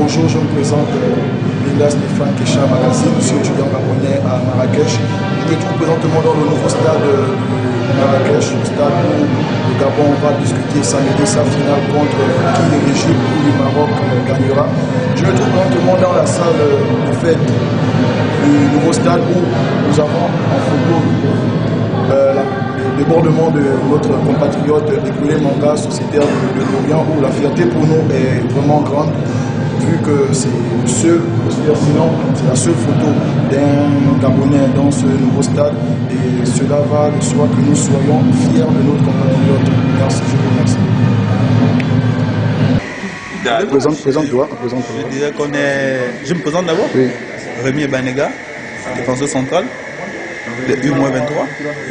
Bonjour, je me présente Linda Stéphane Kesha Magazine, je suis étudiant gabonais à Marrakech. Je me trouve présentement dans le nouveau stade de Marrakech, le stade où le Gabon va discuter samedi sa finale contre l'Égypte où le Maroc gagnera. Je me trouve présentement dans la salle de fête du nouveau stade où nous avons en photo le débordement de notre compatriote Découlé Manga, sociétaire de Lorient, où la fierté pour nous est vraiment grande, vu que c'est la seule photo d'un Gabonais dans ce nouveau stade, et cela va de soi que nous soyons fiers de notre compatriote. Merci, je vous remercie. Présente-toi. Je dirais qu'on est... Je me présente d'abord. Oui. Rémi Banega, défenseur central de U-23.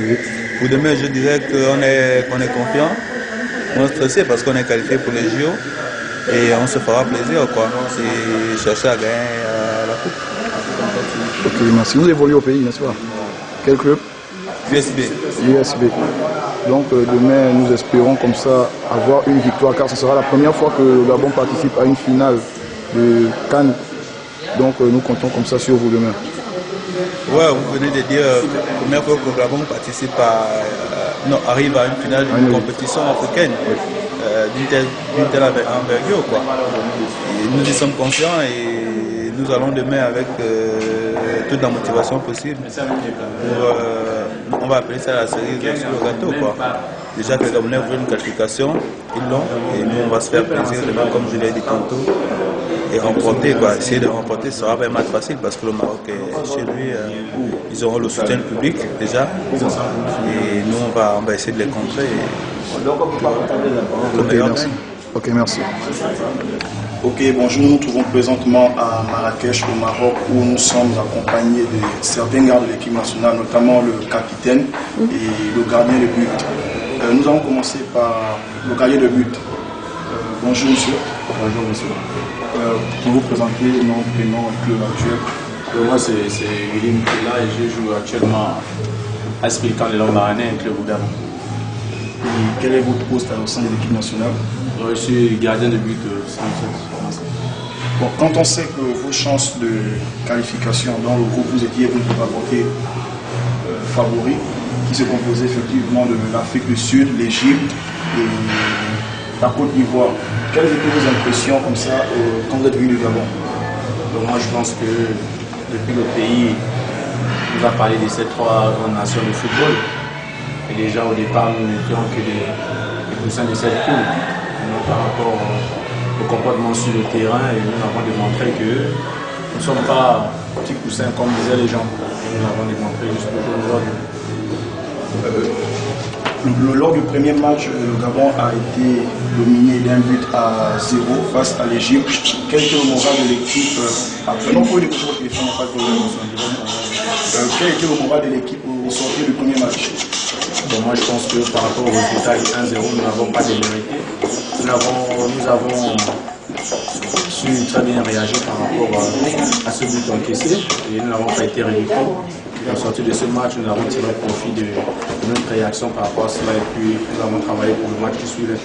Oui. Pour demain, je dirais qu'on est confiant, on est stressé parce qu'on est qualifié pour les JO et on se fera plaisir, quoi. C'est chercher à gagner la coupe. Ok, merci. Vous évoluez au pays, n'est-ce pas? Quel club? USB. USB. Donc demain, nous espérons comme ça avoir une victoire, car ce sera la première fois que le Gabon participe à une finale de CAN. Donc nous comptons comme ça sur vous demain. Ouais, vous venez de dire première fois que le Gabon participe arrive à une finale d'une compétition africaine d'une telle envergure, quoi. Et nous y sommes conscients et nous allons demain avec toute la motivation possible. On va appeler ça la cerise sur le gâteau, quoi. Déjà que les Gabonais veulent une qualification, ils l'ont, et nous on va se faire plaisir demain, comme je l'ai dit tantôt, et remporter, quoi. Essayer de remporter, ce sera pas un match facile parce que le Maroc est chez lui, ils auront le soutien du public déjà, et nous on va essayer de les contrer. Ok, merci. Ok, bonjour, nous nous trouvons présentement à Marrakech, au Maroc, où nous sommes accompagnés de certains gardes de l'équipe nationale, notamment le capitaine et le gardien de but. Nous allons commencer par le gardien de but. Bonjour monsieur. Bonjour monsieur. Pour vous présenter nom, prénom et club actuel. Moi c'est William Kela et je joue actuellement à Spilican de Lambaranais, un club au Gabon. Et quel est votre poste au sein de l'équipe nationale? Je suis gardien de but Bon, quand on sait que vos chances de qualification dans le groupe, vous étiez une portée favori, qui se composait effectivement de l'Afrique du Sud, l'Égypte et la Côte d'Ivoire. Quelles étaient vos impressions comme ça quand vous êtes venu du Gabon? Donc moi je pense que depuis le pays nous a parlé de ces trois grandes nations de football. Et déjà au départ nous n'étions que des poussins de cette poule. Par rapport au comportement sur le terrain, et nous avons démontré que nous ne sommes pas petits poussins comme disaient les gens. Nous avons démontré jusqu'au jour d'aujourd'hui. Lors du premier match, le Gabon a été dominé d'un but à 0 face à l'Égypte. Quel était le moral de l'équipe après? Non, pour les téléphone, il n'y a pas de problème. Quel était le moral de l'équipe au sortir du premier match? Bon, moi je pense que par rapport au résultat de 1-0, nous n'avons pas démérité. Nous avons su très bien réagir par rapport à ce but encaissé et nous n'avons pas été ridicules. En sortie de ce match, nous avons tiré profit de notre réaction par rapport à cela et puis nous avons travaillé pour le match qui suivait.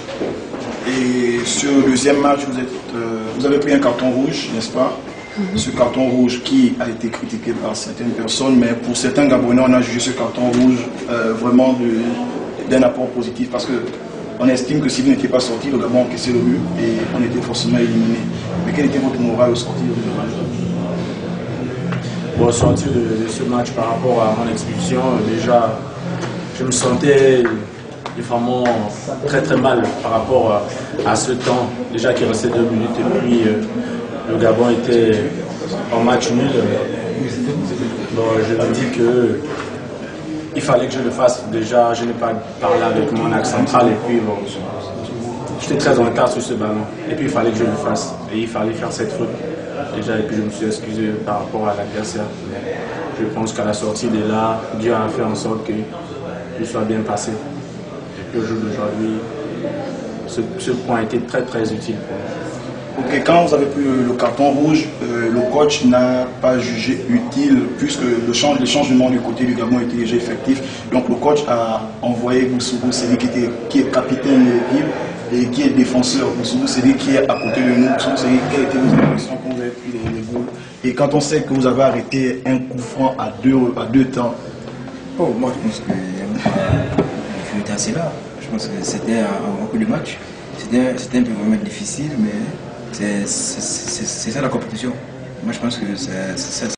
Et sur le deuxième match, vous avez pris un carton rouge, n'est-ce pas? Ce carton rouge qui a été critiqué par certaines personnes, mais pour certains Gabonais, on a jugé ce carton rouge vraiment d'un apport positif parce qu'on estime que si vous n'étiez pas sorti, le Gabon encaissait le but et on était forcément éliminé. Mais quel était votre moral au sortir de ce match? Bon, au sortir de ce match par rapport à mon expulsion, déjà, je me sentais vraiment très très mal par rapport à ce temps, déjà qui restait 2 minutes et puis le Gabon était en match nul. Bon, je me dis que il fallait que je le fasse. Déjà, je n'ai pas parlé avec mon axe central et puis bon, j'étais très en retard sur ce ballon. Et puis il fallait que je le fasse. Et il fallait faire cette faute. Déjà, et puis je me suis excusé par rapport à l'adversaire. Je pense qu'à la sortie de là, Dieu a fait en sorte que tout soit bien passé. Et puis au jour d'aujourd'hui, ce point a été très très utile pour moi. Ok, quand vous avez pris le carton rouge, le coach n'a pas jugé utile puisque les changements du côté du Gabon étaient déjà effectifs. Donc le coach a envoyé Boussou, celui qui est capitaine de l'équipe, et qui est défenseur. Surtout, c'est lui qui est à côté de nous. C'est lui qui a été vos impressions quand vous avez pris les goals. Et quand on sait que vous avez arrêté un coup franc à deux temps. Oh, moi je pense que je était assez là. Je pense que c'était un coup de match. C'était un peu vraiment difficile, mais c'est ça la compétition. Moi je pense que c'est